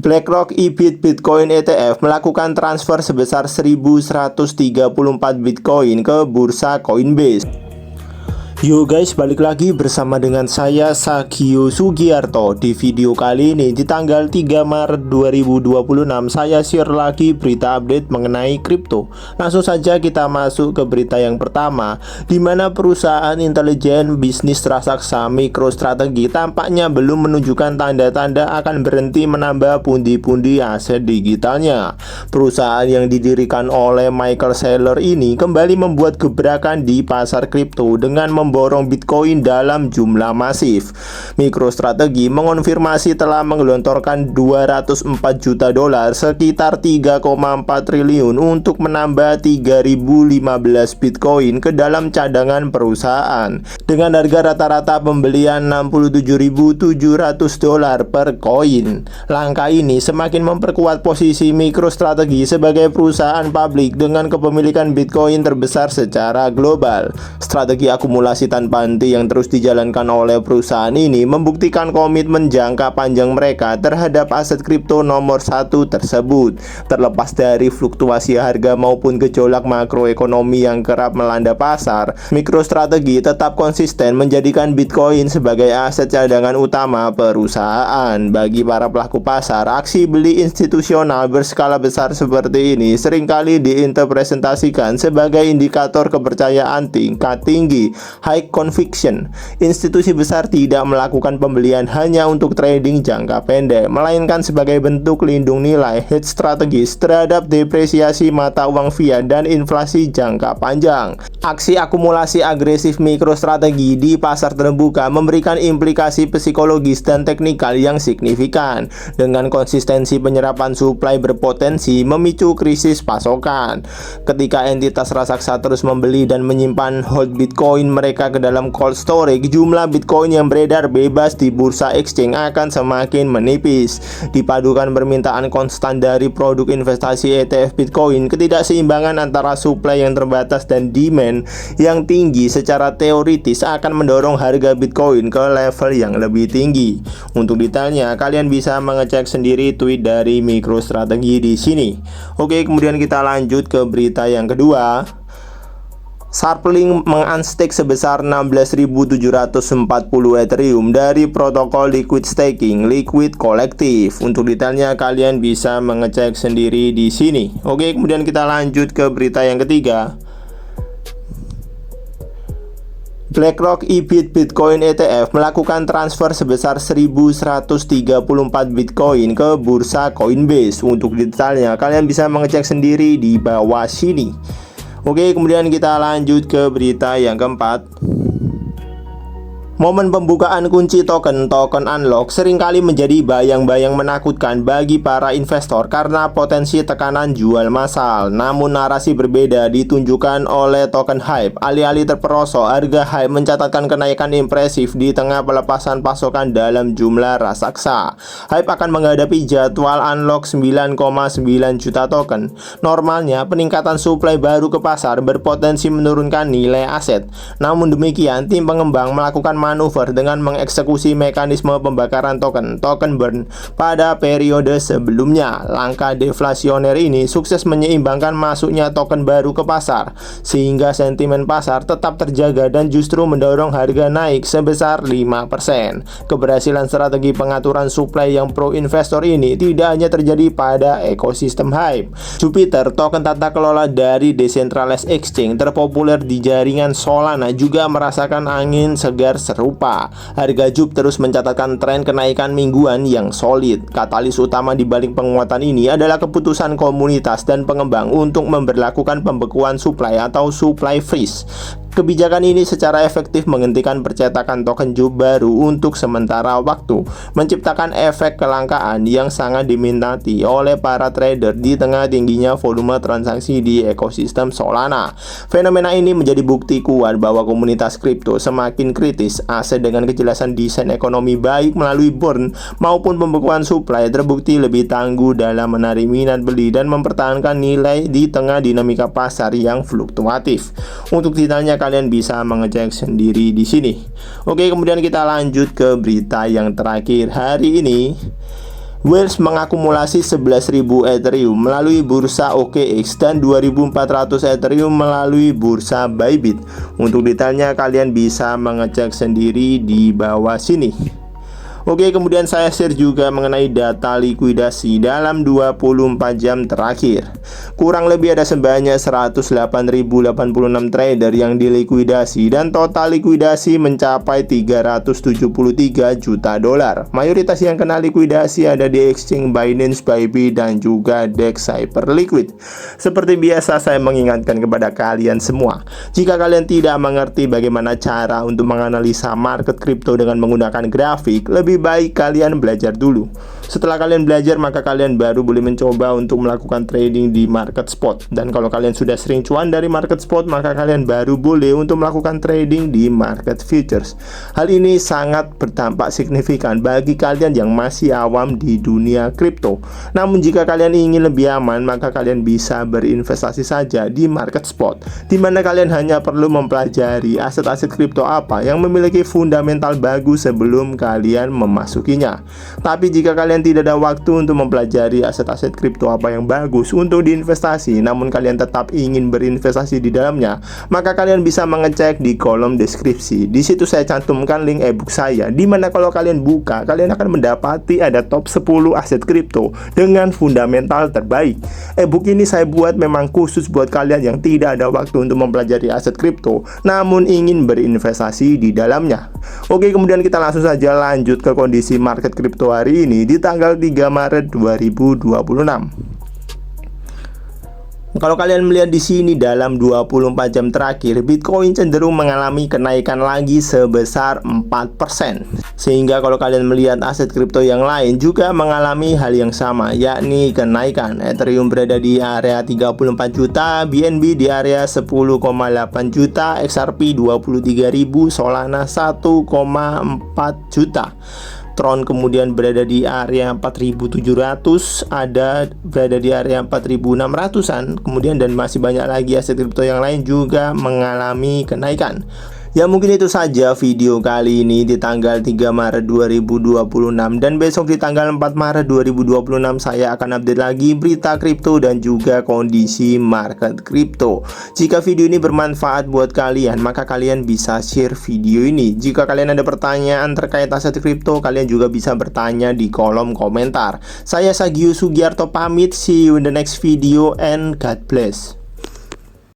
BlackRock EBIT Bitcoin ETF melakukan transfer sebesar 1.134 Bitcoin ke bursa Coinbase. Yo guys, balik lagi bersama dengan saya Sagio Sugiarto. Di video kali ini di tanggal 3 Maret 2026 saya share lagi berita update mengenai kripto. Langsung saja kita masuk ke berita yang pertama, di mana perusahaan intelijen bisnis raksasa MicroStrategy tampaknya belum menunjukkan tanda-tanda akan berhenti menambah pundi-pundi aset digitalnya. Perusahaan yang didirikan oleh Michael Saylor ini kembali membuat gebrakan di pasar kripto dengan memborong Bitcoin dalam jumlah masif. MicroStrategy mengonfirmasi telah menggelontorkan 204 juta dolar sekitar 3,4 triliun untuk menambah 3.015 Bitcoin ke dalam cadangan perusahaan dengan harga rata-rata pembelian 67.700 dolar per koin. Langkah ini semakin memperkuat posisi MicroStrategy sebagai perusahaan publik dengan kepemilikan Bitcoin terbesar secara global. Strategi akumulasi tanpa henti yang terus dijalankan oleh perusahaan ini membuktikan komitmen jangka panjang mereka terhadap aset kripto nomor satu tersebut. Terlepas dari fluktuasi harga maupun gejolak makroekonomi yang kerap melanda pasar, MicroStrategy tetap konsisten menjadikan Bitcoin sebagai aset cadangan utama perusahaan. Bagi para pelaku pasar, aksi beli institusional berskala besar seperti ini seringkali diinterpretasikan sebagai indikator kepercayaan tingkat tinggi, high conviction. Institusi besar tidak melakukan pembelian hanya untuk trading jangka pendek, melainkan sebagai bentuk lindung nilai hedge strategis terhadap depresiasi mata uang fiat dan inflasi jangka panjang. Aksi akumulasi agresif MicroStrategy di pasar terbuka memberikan implikasi psikologis dan teknikal yang signifikan. Dengan konsistensi penyerapan suplai berpotensi memicu krisis pasokan. Ketika entitas raksasa terus membeli dan menyimpan hold Bitcoin mereka ke dalam cold storage, jumlah Bitcoin yang beredar bebas di bursa exchange akan semakin menipis. Dipadukan permintaan konstan dari produk investasi ETF Bitcoin, ketidakseimbangan antara suplai yang terbatas dan demand yang tinggi secara teoritis akan mendorong harga Bitcoin ke level yang lebih tinggi. Untuk detailnya kalian bisa mengecek sendiri tweet dari MicroStrategy di sini. Oke, kemudian kita lanjut ke berita yang kedua. Sharplink mengunstake sebesar 16.740 Ethereum dari protokol Liquid Staking Liquid Collective. Untuk detailnya kalian bisa mengecek sendiri di sini. Oke, kemudian kita lanjut ke berita yang ketiga. BlackRock EBIT Bitcoin ETF melakukan transfer sebesar 1.134 Bitcoin ke bursa Coinbase. Untuk detailnya kalian bisa mengecek sendiri di bawah sini. Oke, kemudian kita lanjut ke berita yang keempat. Momen pembukaan kunci token unlock seringkali menjadi bayang-bayang menakutkan bagi para investor karena potensi tekanan jual massal. Namun narasi berbeda ditunjukkan oleh token Hype. Alih-alih terperosok, harga Hype mencatatkan kenaikan impresif di tengah pelepasan pasokan dalam jumlah raksasa. Hype akan menghadapi jadwal unlock 9,9 juta token. Normalnya peningkatan suplai baru ke pasar berpotensi menurunkan nilai aset. Namun demikian, tim pengembang melakukan manuver dengan mengeksekusi mekanisme pembakaran token burn pada periode sebelumnya. Langkah deflasioner ini sukses menyeimbangkan masuknya token baru ke pasar, sehingga sentimen pasar tetap terjaga dan justru mendorong harga naik sebesar 5%. Keberhasilan strategi pengaturan suplai yang pro investor ini tidak hanya terjadi pada ekosistem Hype. Jupiter, token tata kelola dari decentralized exchange terpopuler di jaringan Solana, juga merasakan angin segar serupa. Harga JUP terus mencatatkan tren kenaikan mingguan yang solid. Katalis utama di balik penguatan ini adalah keputusan komunitas dan pengembang untuk memberlakukan pembekuan suplai atau supply freeze. Kebijakan ini secara efektif menghentikan percetakan token JUP baru untuk sementara waktu, menciptakan efek kelangkaan yang sangat diminati oleh para trader di tengah tingginya volume transaksi di ekosistem Solana. Fenomena ini menjadi bukti kuat bahwa komunitas kripto semakin kritis. Aset dengan kejelasan desain ekonomi baik melalui burn maupun pembekuan supply terbukti lebih tangguh dalam menarik minat beli dan mempertahankan nilai di tengah dinamika pasar yang fluktuatif. Untuk ditanya, kalian bisa mengecek sendiri di sini. Oke, kemudian kita lanjut ke berita yang terakhir hari ini. Whales mengakumulasi 11.000 Ethereum melalui bursa OKX dan 2.400 Ethereum melalui bursa Bybit. Untuk detailnya kalian bisa mengecek sendiri di bawah sini. Oke, kemudian saya share juga mengenai data likuidasi dalam 24 jam terakhir. Kurang lebih ada sebanyak 108.086 trader yang dilikuidasi dan total likuidasi mencapai 373 juta dolar. Mayoritas yang kena likuidasi ada di exchange Binance, Bybit, dan juga DEX Hyperliquid. Seperti biasa saya mengingatkan kepada kalian semua, jika kalian tidak mengerti bagaimana cara untuk menganalisa market kripto dengan menggunakan grafik, lebih baik kalian belajar dulu. Setelah kalian belajar, maka kalian baru boleh mencoba untuk melakukan trading di market spot. Dan kalau kalian sudah sering cuan dari market spot, maka kalian baru boleh untuk melakukan trading di market futures. Hal ini sangat berdampak signifikan bagi kalian yang masih awam di dunia kripto. Namun jika kalian ingin lebih aman, maka kalian bisa berinvestasi saja di market spot, di mana kalian hanya perlu mempelajari aset-aset kripto apa yang memiliki fundamental bagus sebelum kalian memasukinya. Tapi jika kalian tidak ada waktu untuk mempelajari aset-aset kripto apa yang bagus untuk diinvestasi, namun kalian tetap ingin berinvestasi di dalamnya, maka kalian bisa mengecek di kolom deskripsi. Di situ saya cantumkan link ebook saya, di mana kalau kalian buka, kalian akan mendapati ada top 10 aset kripto dengan fundamental terbaik. Ebook ini saya buat memang khusus buat kalian yang tidak ada waktu untuk mempelajari aset kripto, namun ingin berinvestasi di dalamnya. Oke, kemudian kita langsung saja lanjut ke kondisi market kripto hari ini di tanggal 3 Maret 2026. Kalau kalian melihat di sini dalam 24 jam terakhir, Bitcoin cenderung mengalami kenaikan lagi sebesar 4%. Sehingga kalau kalian melihat aset kripto yang lain juga mengalami hal yang sama, yakni kenaikan. Ethereum berada di area 34 juta, BNB di area 10,8 juta, XRP 23.000, Solana 1,4 juta. Tron kemudian berada di area 4.700, ada berada di area 4.600-an, kemudian dan masih banyak lagi aset kripto yang lain juga mengalami kenaikan. Ya, mungkin itu saja video kali ini di tanggal 3 Maret 2026, dan besok di tanggal 4 Maret 2026 saya akan update lagi berita kripto dan juga kondisi market kripto. Jika video ini bermanfaat buat kalian, maka kalian bisa share video ini. Jika kalian ada pertanyaan terkait aset kripto, kalian juga bisa bertanya di kolom komentar. Saya Sagius Sugiarto pamit, see you in the next video and God bless.